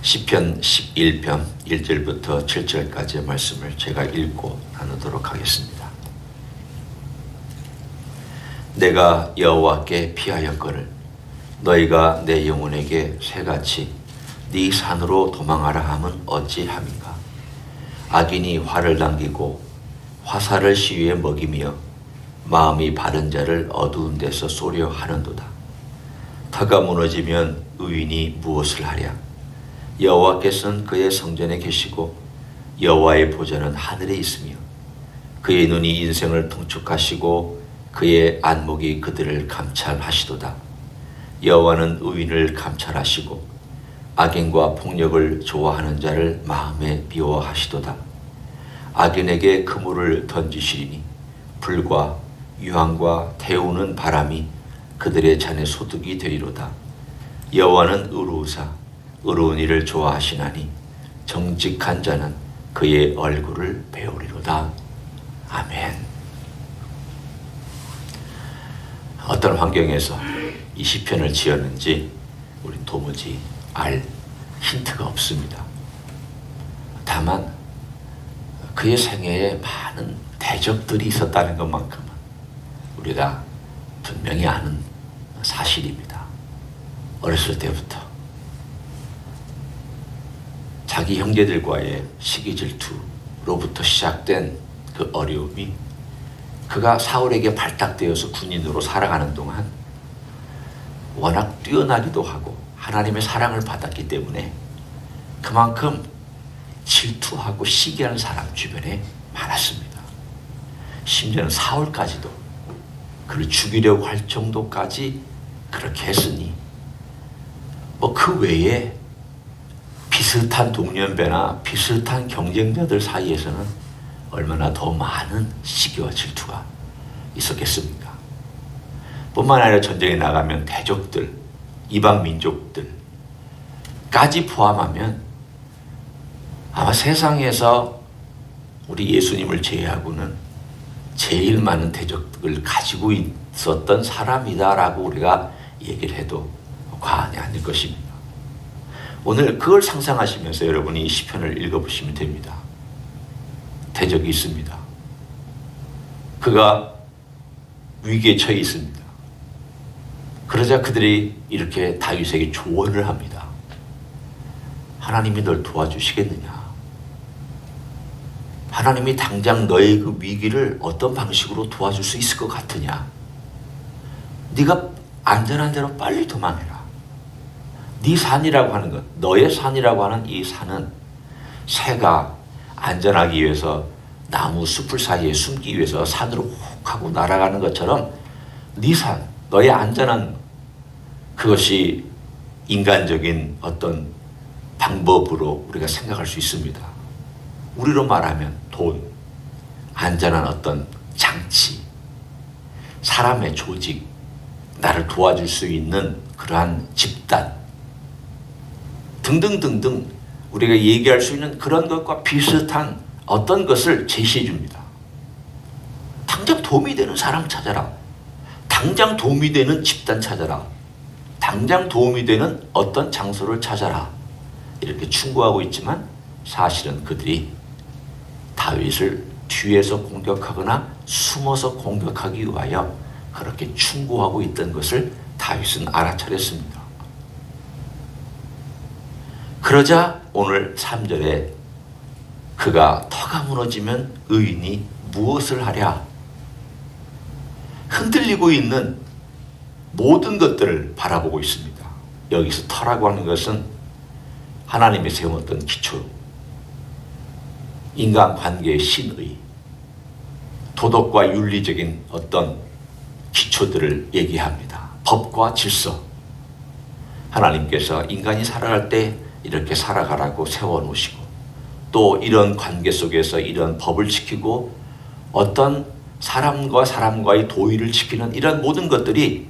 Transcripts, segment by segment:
시편 11편 1절부터 7절까지의 말씀을 제가 읽고 나누도록 하겠습니다. 내가 여호와께 피하였거늘 너희가 내 영혼에게 새같이 네 산으로 도망하라 함은 어찌함인가. 악인이 활을 당기고 화살을 시위에 먹이며 마음이 바른 자를 어두운 데서 쏘려 하는도다. 터가 무너지면 의인이 무엇을 하랴. 여호와께서는 그의 성전에 계시고 여호와의 보좌는 하늘에 있으며 그의 눈이 인생을 통촉하시고 그의 안목이 그들을 감찰하시도다. 여호와는 의인을 감찰하시고 악인과 폭력을 좋아하는 자를 마음에 미워하시도다. 악인에게 그물을 던지시리니 불과 유황과 태우는 바람이 그들의 잔에 소득이 되리로다. 여호와는 의로우사 의로운 일을 좋아하시나니 정직한 자는 그의 얼굴을 배우리로다. 아멘. 어떤 환경에서 이 시편을 지었는지 우리 도무지 알 힌트가 없습니다. 다만 그의 생애에 많은 대적들이 있었다는 것만큼은 우리가 분명히 아는 사실입니다. 어렸을 때부터 자기 형제들과의 시기 질투로부터 시작된 그 어려움이 그가 사울에게 발탁되어서 군인으로 살아가는 동안 워낙 뛰어나기도 하고 하나님의 사랑을 받았기 때문에 그만큼 질투하고 시기하는 사람 주변에 많았습니다. 심지어는 사울까지도 그를 죽이려고 할 정도까지 그렇게 했으니 그 외에 비슷한 동년배나 비슷한 경쟁자들 사이에서는 얼마나 더 많은 시기와 질투가 있었겠습니까? 뿐만 아니라 전쟁에 나가면 대적들, 이방 민족들까지 포함하면 아마 세상에서 우리 예수님을 제외하고는 제일 많은 대적을 가지고 있었던 사람이다라고 우리가 얘기를 해도 과언이 아닐 것입니다. 오늘 그걸 상상하시면서 여러분이 이 시편을 읽어보시면 됩니다. 대적이 있습니다. 그가 위기에 처해 있습니다. 그러자 그들이 이렇게 다윗에게 조언을 합니다. 하나님이 널 도와주시겠느냐? 하나님이 당장 너의 그 위기를 어떤 방식으로 도와줄 수 있을 것 같으냐? 네가 안전한 데로 빨리 도망해라. 네 산이라고 하는 것, 너의 산이라고 하는 이 산은 새가 안전하기 위해서 나무 숲을 사이에 숨기 위해서 산으로 훅 하고 날아가는 것처럼 네 산, 너의 안전한 그것이 인간적인 어떤 방법으로 우리가 생각할 수 있습니다. 우리로 말하면 돈, 안전한 어떤 장치, 사람의 조직, 나를 도와줄 수 있는 그러한 집단 등등등등 우리가 얘기할 수 있는 그런 것과 비슷한 어떤 것을 제시해 줍니다. 당장 도움이 되는 사람 찾아라. 당장 도움이 되는 집단 찾아라. 당장 도움이 되는 어떤 장소를 찾아라. 이렇게 충고하고 있지만 사실은 그들이 다윗을 뒤에서 공격하거나 숨어서 공격하기 위하여 그렇게 충고하고 있던 것을 다윗은 알아차렸습니다. 그러자 오늘 3절에 그가 터가 무너지면 의인이 무엇을 하랴. 흔들리고 있는 모든 것들을 바라보고 있습니다. 여기서 터라고 하는 것은 하나님이 세웠던 기초, 인간관계의 신의, 도덕과 윤리적인 어떤 기초들을 얘기합니다. 법과 질서. 하나님께서 인간이 살아갈 때 이렇게 살아가라고 세워놓으시고 또 이런 관계 속에서 이런 법을 지키고 어떤 사람과 사람과의 도의를 지키는 이런 모든 것들이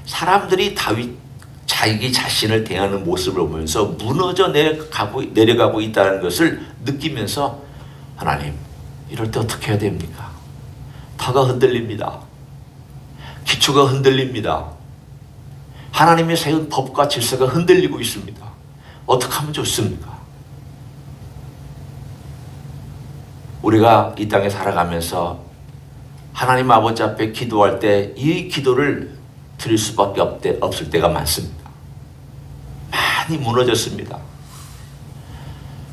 사람들이 다윗 자기 자신을 대하는 모습을 보면서 무너져 내려가고 있다는 것을 느끼면서 하나님, 이럴 때 어떻게 해야 됩니까? 터가 흔들립니다. 기초가 흔들립니다. 하나님의 세운 법과 질서가 흔들리고 있습니다. 어떻게 하면 좋습니까? 우리가 이 땅에 살아가면서 하나님 아버지 앞에 기도할 때 이 기도를 드릴 수밖에 없을 때가 많습니다. 많이 무너졌습니다.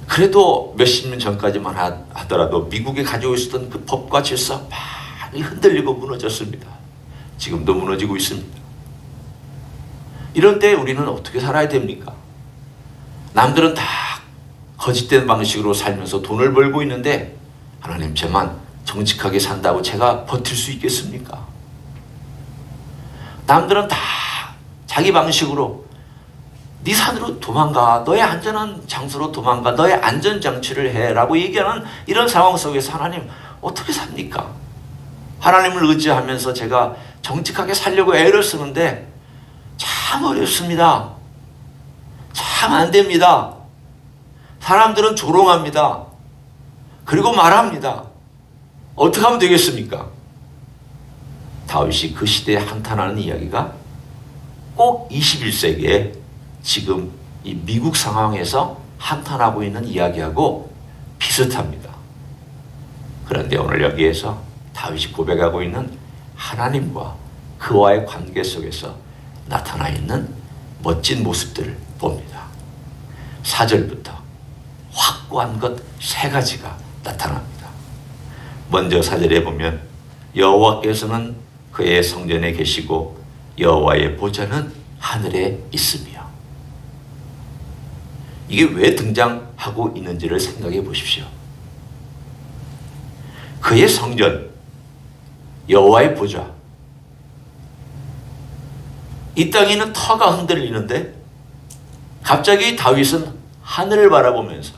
그래도 몇십 년 전까지만 하더라도 미국에 가지고 있었던 그 법과 질서 많이 흔들리고 무너졌습니다. 지금도 무너지고 있습니다. 이런 때 우리는 어떻게 살아야 됩니까? 남들은 다 거짓된 방식으로 살면서 돈을 벌고 있는데 하나님, 저만 정직하게 산다고 제가 버틸 수 있겠습니까? 남들은 다 자기 방식으로 네 산으로 도망가, 너의 안전한 장소로 도망가, 너의 안전장치를 해라고 얘기하는 이런 상황 속에서 하나님 어떻게 삽니까? 하나님을 의지하면서 제가 정직하게 살려고 애를 쓰는데 참 어렵습니다. 참 안 됩니다. 사람들은 조롱합니다. 그리고 말합니다. 어떻게 하면 되겠습니까? 다윗이 그 시대에 한탄하는 이야기가 꼭 21세기에 지금 이 미국 상황에서 한탄하고 있는 이야기하고 비슷합니다. 그런데 오늘 여기에서 다윗이 고백하고 있는 하나님과 그와의 관계 속에서 나타나 있는 멋진 모습들을 봅니다. 4절부터 확고한 것 3가지가 나타납니다. 먼저 4절에 보면 여호와께서는 그의 성전에 계시고 여호와의 보좌는 하늘에 있으며, 이게 왜 등장하고 있는지를 생각해 보십시오. 그의 성전, 여호와의 보좌, 이 땅에는 터가 흔들리는데 갑자기 다윗은 하늘을 바라보면서,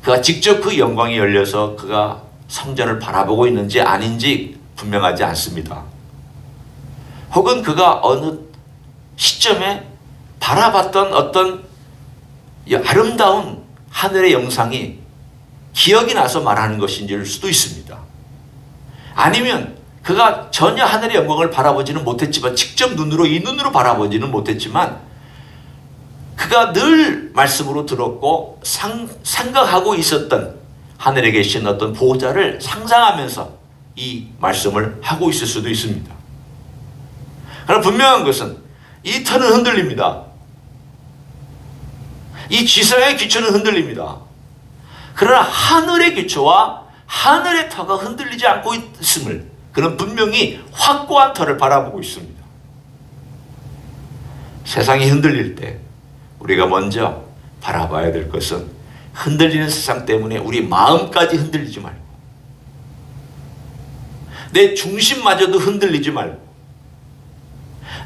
그가 직접 그 영광이 열려서 그가 성전을 바라보고 있는지 아닌지 분명하지 않습니다. 혹은 그가 어느 시점에 바라봤던 어떤 아름다운 하늘의 영상이 기억이 나서 말하는 것인지일 수도 있습니다. 아니면 그가 전혀 하늘의 영광을 바라보지는 못했지만, 직접 눈으로 이 눈으로 바라보지는 못했지만 그가 늘 말씀으로 들었고 생각하고 있었던 하늘에 계신 어떤 보호자를 상상하면서 이 말씀을 하고 있을 수도 있습니다. 그러나 분명한 것은 이 터는 흔들립니다. 이 지성의 기초는 흔들립니다. 그러나 하늘의 기초와 하늘의 터가 흔들리지 않고 있음을 그는 분명히 확고한 터를 바라보고 있습니다. 세상이 흔들릴 때 우리가 먼저 바라봐야 될 것은, 흔들리는 세상 때문에 우리 마음까지 흔들리지 말고, 내 중심마저도 흔들리지 말고,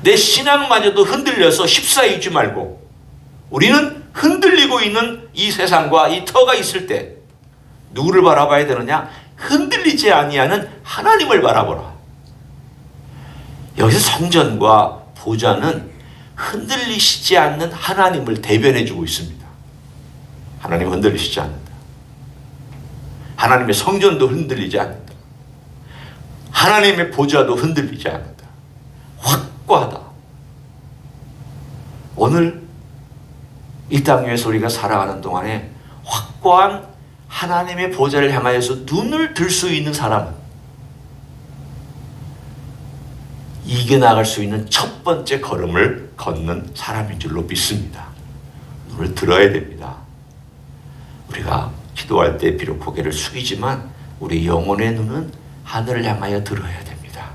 내 신앙마저도 흔들려서 휩싸이지 말고, 우리는 흔들리고 있는 이 세상과 이 터가 있을 때 누구를 바라봐야 되느냐? 흔들리지 아니하는 하나님을 바라보라. 여기서 성전과 보좌는 흔들리시지 않는 하나님을 대변해주고 있습니다. 하나님은 흔들리시지 않는다. 하나님의 성전도 흔들리지 않는다. 하나님의 보좌도 흔들리지 않는다. 확고하다. 오늘 이 땅 위에서 우리가 살아가는 동안에 확고한 하나님의 보좌를 향하여서 눈을 들 수 있는 사람은 이겨나갈 수 있는 첫 번째 걸음을 걷는 사람인 줄로 믿습니다. 눈을 들어야 됩니다. 우리가 기도할 때 비록 고개를 숙이지만 우리 영혼의 눈은 하늘을 향하여 들어야 됩니다.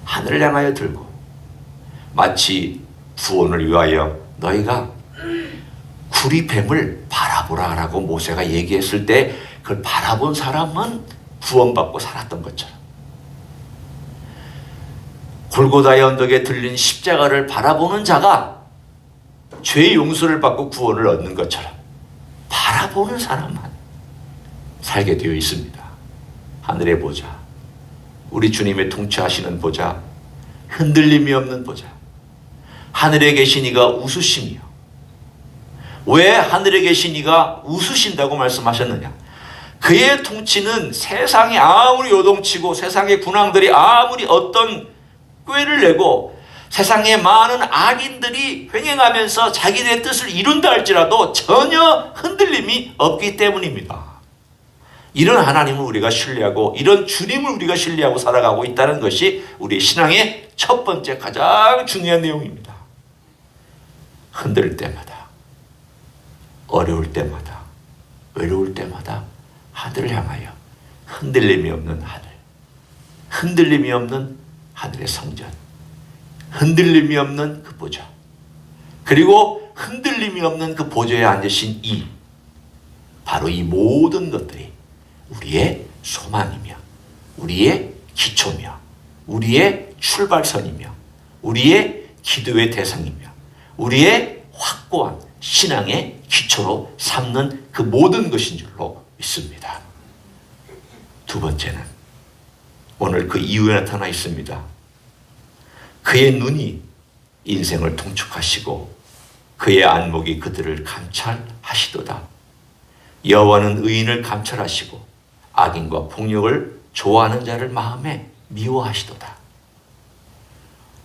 하늘을 향하여 들고, 마치 구원을 위하여 너희가 구리뱀을 바라보라 라고 모세가 얘기했을 때 그걸 바라본 사람은 구원받고 살았던 것처럼, 골고다의 언덕에 들린 십자가를 바라보는 자가 죄의 용서를 받고 구원을 얻는 것처럼 바라보는 사람만 살게 되어 있습니다. 하늘의 보좌, 우리 주님의 통치하시는 보좌, 흔들림이 없는 보좌, 하늘에 계신 이가 웃으시며, 왜 하늘에 계신 이가 웃으신다고 말씀하셨느냐? 그의 통치는 세상이 아무리 요동치고 세상의 군왕들이 아무리 어떤 꾀를 내고 세상에 많은 악인들이 횡행하면서 자기들의 뜻을 이룬다 할지라도 전혀 흔들림이 없기 때문입니다. 이런 하나님을 우리가 신뢰하고 이런 주님을 우리가 신뢰하고 살아가고 있다는 것이 우리 신앙의 첫 번째 가장 중요한 내용입니다. 흔들릴 때마다, 어려울 때마다, 외로울 때마다 하늘을 향하여 흔들림이 없는 하늘, 흔들림이 없는 하늘의 성전, 흔들림이 없는 그 보좌, 그리고 흔들림이 없는 그 보좌에 앉으신 바로 이 모든 것들이 우리의 소망이며 우리의 기초며 우리의 출발선이며 우리의 기도의 대상이며 우리의 확고한 신앙의 기초로 삼는 그 모든 것인 줄로 믿습니다. 두 번째는 오늘 그 이후에 나타나 있습니다. 그의 눈이 인생을 통축하시고 그의 안목이 그들을 감찰하시도다. 여호와는 의인을 감찰하시고 악인과 폭력을 좋아하는 자를 마음에 미워하시도다.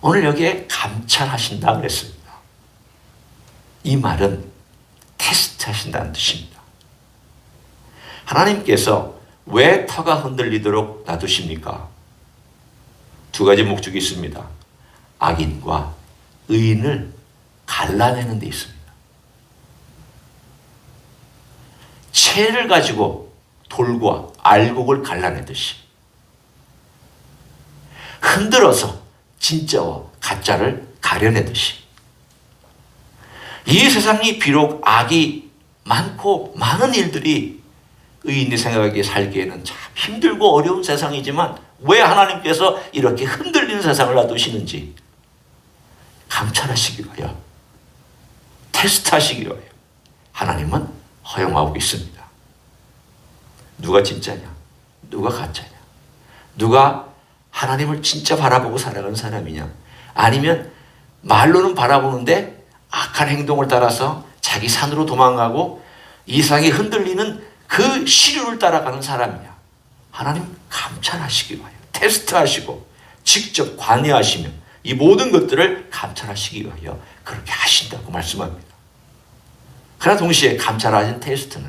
오늘 여기에 감찰하신다 그랬습니다. 이 말은 테스트하신다는 뜻입니다. 하나님께서 왜 터가 흔들리도록 놔두십니까? 두 가지 목적이 있습니다. 악인과 의인을 갈라내는 데 있습니다. 채를 가지고 돌과 알곡을 갈라내듯이 흔들어서 진짜와 가짜를 가려내듯이 이 세상이 비록 악이 많고 많은 일들이 의인이 생각하기에 살기에는 참 힘들고 어려운 세상이지만 왜 하나님께서 이렇게 흔들리는 세상을 놔두시는지 감찰하시기 위하여, 테스트하시기 위하여 하나님은 허용하고 있습니다. 누가 진짜냐? 누가 가짜냐? 누가 하나님을 진짜 바라보고 살아가는 사람이냐? 아니면 말로는 바라보는데 악한 행동을 따라서 자기 산으로 도망가고 이 세상에 흔들리는 그 시류를 따라가는 사람이냐? 하나님 감찰하시기 위하여, 테스트하시고 직접 관여하시며 이 모든 것들을 감찰하시기 위하여 그렇게 하신다고 말씀합니다. 그러나 동시에 감찰하신 테스트는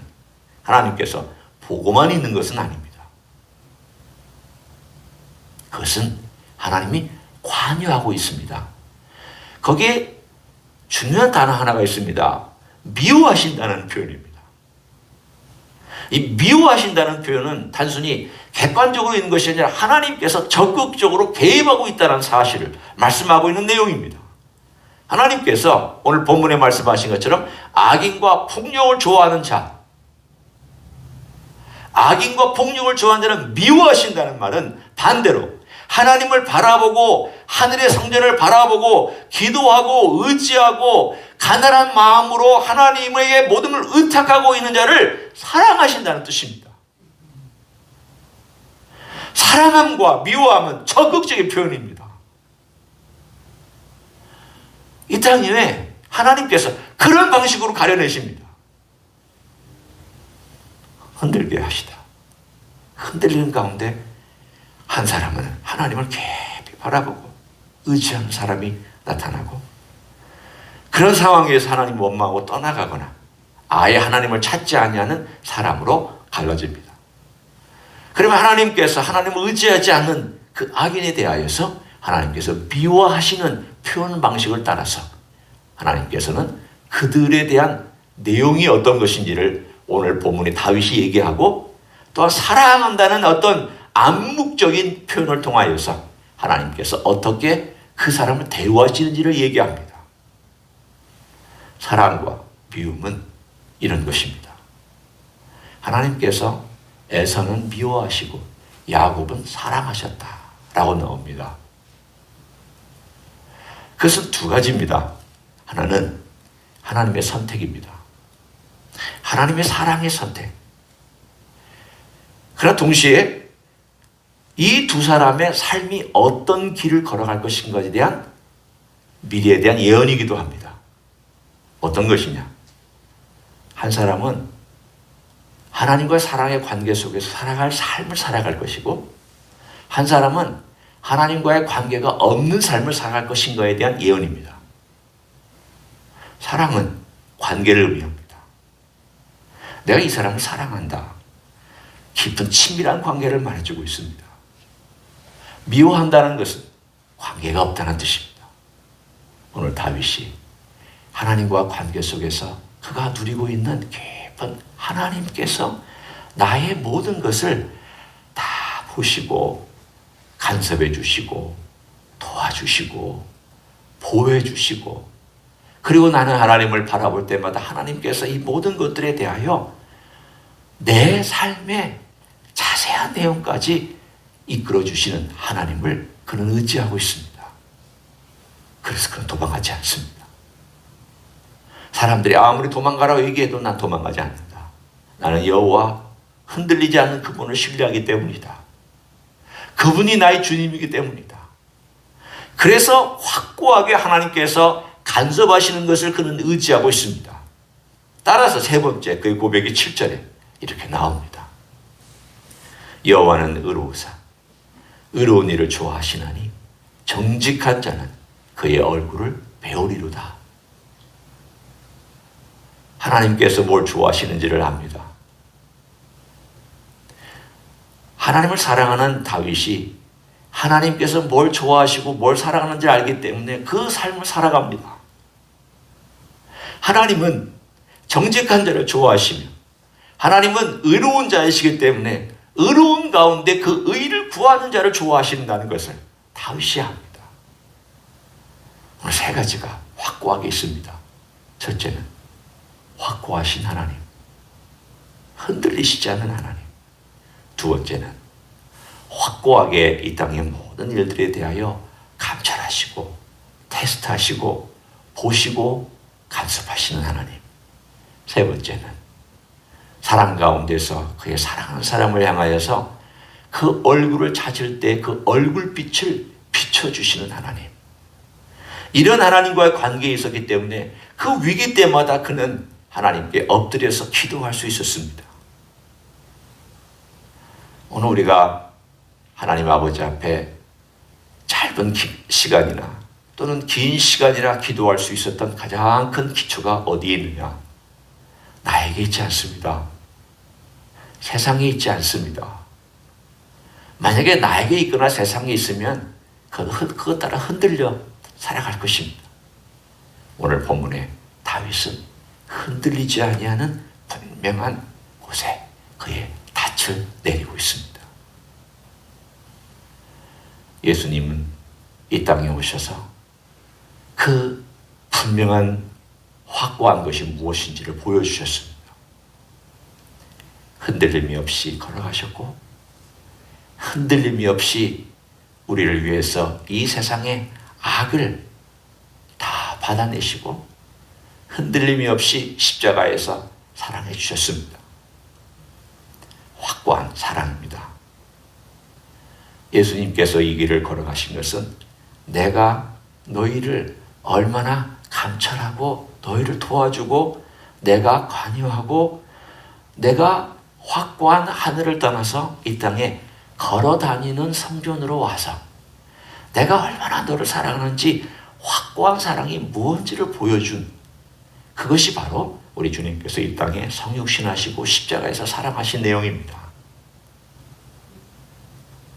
하나님께서 보고만 있는 것은 아닙니다. 그것은 하나님이 관여하고 있습니다. 거기에 중요한 단어 하나가 있습니다. 미워하신다는 표현입니다. 이 미워하신다는 표현은 단순히 객관적으로 있는 것이 아니라 하나님께서 적극적으로 개입하고 있다는 사실을 말씀하고 있는 내용입니다. 하나님께서 오늘 본문에 말씀하신 것처럼 악인과 폭력을 좋아하는 자, 악인과 폭력을 좋아하는 자는 미워하신다는 말은 반대로 하나님을 바라보고 하늘의 성전을 바라보고 기도하고 의지하고 가난한 마음으로 하나님의 모든 걸 의탁하고 있는 자를 사랑하신다는 뜻입니다. 사랑함과 미워함은 적극적인 표현입니다. 이 땅 위에 하나님께서 그런 방식으로 가려내십니다. 흔들게 하시다. 흔들리는 가운데 한 사람은 하나님을 깊이 바라보고 의지하는 사람이 나타나고 그런 상황에서 하나님 원망하고 떠나가거나 아예 하나님을 찾지 아니하는 사람으로 갈라집니다. 그러면 하나님께서 하나님을 의지하지 않는 그 악인에 대하여서 하나님께서 미워하시는 표현 방식을 따라서 하나님께서는 그들에 대한 내용이 어떤 것인지를 오늘 본문에 다윗이 얘기하고 또한 사랑한다는 어떤 암묵적인 표현을 통하여서 하나님께서 어떻게 그 사람을 대우하시는지를 얘기합니다. 사랑과 미움은 이런 것입니다. 하나님께서 에서는 미워하시고 야곱은 사랑하셨다라고 나옵니다. 그것은 두 가지입니다. 하나는 하나님의 선택입니다. 하나님의 사랑의 선택. 그러나 동시에 이 두 사람의 삶이 어떤 길을 걸어갈 것인가에 대한 미래에 대한 예언이기도 합니다. 어떤 것이냐? 한 사람은 하나님과의 사랑의 관계 속에서 살아갈 삶을 살아갈 것이고 한 사람은 하나님과의 관계가 없는 삶을 살아갈 것인가에 대한 예언입니다. 사랑은 관계를 의미합니다. 내가 이 사람을 사랑한다. 깊은 친밀한 관계를 말해주고 있습니다. 미워한다는 것은 관계가 없다는 뜻입니다. 오늘 다윗이 하나님과 관계 속에서 그가 누리고 있는 깊은 하나님께서 나의 모든 것을 다 보시고 간섭해 주시고 도와주시고 보호해 주시고, 그리고 나는 하나님을 바라볼 때마다 하나님께서 이 모든 것들에 대하여 내 삶의 자세한 내용까지 이끌어 주시는 하나님을 그는 의지하고 있습니다. 그래서 그는 도망가지 않습니다. 사람들이 아무리 도망가라고 얘기해도 난 도망가지 않는다. 나는 여호와 흔들리지 않는 그분을 신뢰하기 때문이다. 그분이 나의 주님이기 때문이다. 그래서 확고하게 하나님께서 간섭하시는 것을 그는 의지하고 있습니다. 따라서 세 번째 그의 고백이 7절에 이렇게 나옵니다. 여호와는 의로우사 의로운 일을 좋아하시나니 정직한 자는 그의 얼굴을 배우리로다. 하나님께서 뭘 좋아하시는지를 압니다. 하나님을 사랑하는 다윗이 하나님께서 뭘 좋아하시고 뭘 사랑하는지 알기 때문에 그 삶을 살아갑니다. 하나님은 정직한 자를 좋아하시며 하나님은 의로운 자이시기 때문에 의로운 가운데 그 의를 구하는 자를 좋아하신다는 것을 다윗이 압니다. 오늘 세 가지가 확고하게 있습니다. 첫째는 확고하신 하나님, 흔들리시지 않는 하나님. 두 번째는 확고하게 이 땅의 모든 일들에 대하여 감찰하시고 테스트하시고 보시고 간섭하시는 하나님. 세 번째는 사랑 가운데서 그의 사랑하는 사람을 향하여서 그 얼굴을 찾을 때 그 얼굴빛을 비춰주시는 하나님. 이런 하나님과의 관계에 있었기 때문에 그 위기 때마다 그는 하나님께 엎드려서 기도할 수 있었습니다. 오늘 우리가 하나님 아버지 앞에 짧은 시간이나 또는 긴 시간이나 기도할 수 있었던 가장 큰 기초가 어디에 있느냐? 나에게 있지 않습니다. 세상에 있지 않습니다. 만약에 나에게 있거나 세상에 있으면 그것 따라 흔들려 살아갈 것입니다. 오늘 본문에 다윗은 흔들리지 아니하는 분명한 곳에 그의 닻을 내리고 있습니다. 예수님은 이 땅에 오셔서 그 분명한 확고한 것이 무엇인지를 보여주셨습니다. 흔들림이 없이 걸어가셨고 흔들림이 없이 우리를 위해서 이 세상의 악을 다 받아내시고 흔들림이 없이 십자가에서 사랑해 주셨습니다. 확고한 사랑입니다. 예수님께서 이 길을 걸어가신 것은 내가 너희를 얼마나 감찰하고 너희를 도와주고 내가 관여하고 내가 확고한 하늘을 떠나서 이 땅에 걸어 다니는 성전으로 와서 내가 얼마나 너를 사랑하는지 확고한 사랑이 무엇인지를 보여준 그것이 바로 우리 주님께서 이 땅에 성육신하시고 십자가에서 사랑하신 내용입니다.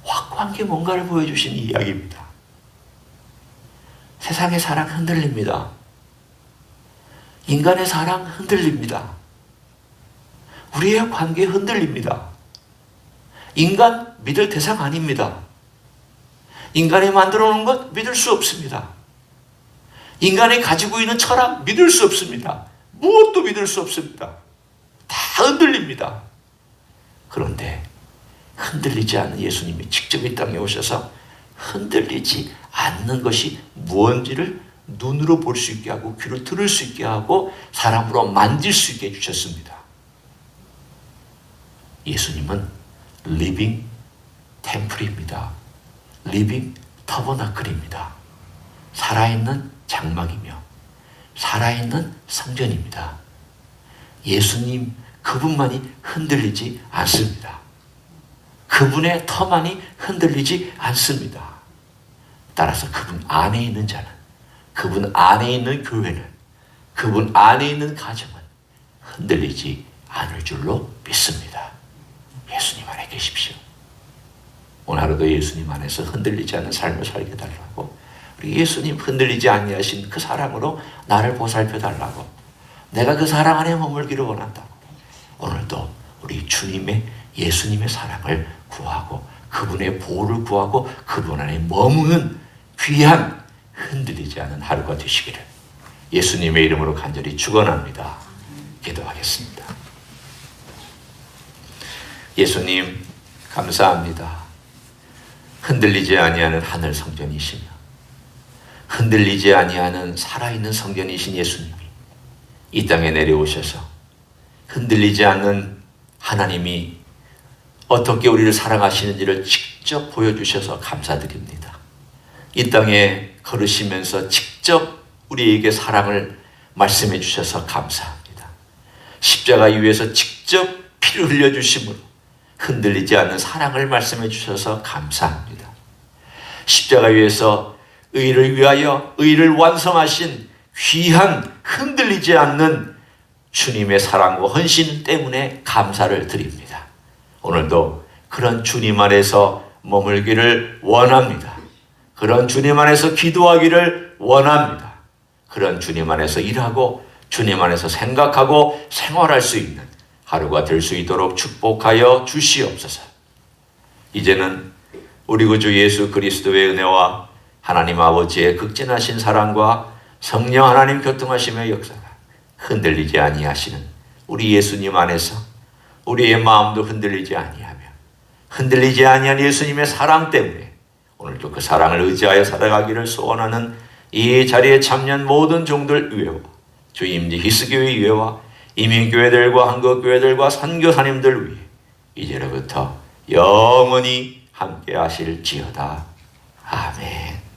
확고한 게 뭔가를 보여주신 이야기입니다. 세상의 사랑 흔들립니다. 인간의 사랑 흔들립니다. 우리의 관계 흔들립니다. 인간 믿을 대상 아닙니다. 인간이 만들어 놓은 것 믿을 수 없습니다. 인간이 가지고 있는 철학 믿을 수 없습니다. 무엇도 믿을 수 없습니다. 다 흔들립니다. 그런데 흔들리지 않는 예수님이 직접 이 땅에 오셔서 흔들리지 않는 것이 무엇인지를 눈으로 볼 수 있게 하고 귀로 들을 수 있게 하고 사람으로 만질 수 있게 해주셨습니다. 예수님은 리빙 템플입니다. 리빙 터버나클입니다. 살아있는 장막이며 살아있는 성전입니다. 예수님 그분만이 흔들리지 않습니다. 그분의 터만이 흔들리지 않습니다. 따라서 그분 안에 있는 자는, 그분 안에 있는 교회는, 그분 안에 있는 가정은 흔들리지 않을 줄로 믿습니다. 예수님 안에 계십시오. 오늘 하루도 예수님 안에서 흔들리지 않는 삶을 살게 달라고, 우리 예수님 흔들리지 아니하신 그 사랑으로 나를 보살펴 달라고, 내가 그 사랑 안에 머물기를 원한다고, 오늘도 우리 주님의, 예수님의 사랑을 구하고 그분의 보호를 구하고 그분 안에 머무는 귀한 흔들리지 않은 하루가 되시기를 예수님의 이름으로 간절히 축원합니다. 기도하겠습니다. 예수님 감사합니다. 흔들리지 아니하는 하늘 성전이시며 흔들리지 아니하는 살아있는 성전이신 예수님이 이 땅에 내려오셔서 흔들리지 않는 하나님이 어떻게 우리를 사랑하시는지를 직접 보여주셔서 감사드립니다. 이 땅에 걸으시면서 직접 우리에게 사랑을 말씀해 주셔서 감사합니다. 십자가 위에서 직접 피를 흘려주심으로 흔들리지 않는 사랑을 말씀해 주셔서 감사합니다. 십자가 위에서 의를 위하여 의를 완성하신 귀한 흔들리지 않는 주님의 사랑과 헌신 때문에 감사를 드립니다. 오늘도 그런 주님 안에서 머물기를 원합니다. 그런 주님 안에서 기도하기를 원합니다. 그런 주님 안에서 일하고 주님 안에서 생각하고 생활할 수 있는 하루가 될 수 있도록 축복하여 주시옵소서. 이제는 우리 구주 예수 그리스도의 은혜와 하나님 아버지의 극진하신 사랑과 성령 하나님 교통하심의 역사가 흔들리지 아니하시는 우리 예수님 안에서 우리의 마음도 흔들리지 아니하며 흔들리지 아니한 예수님의 사랑 때문에 오늘도 그 사랑을 의지하여 살아가기를 소원하는 이 자리에 참여한 모든 종들 위에와 주임지 히스교회 위에와 이민교회들과 한국교회들과 선교사님들 위해 이제로부터 영원히 함께 하실지어다. 아멘.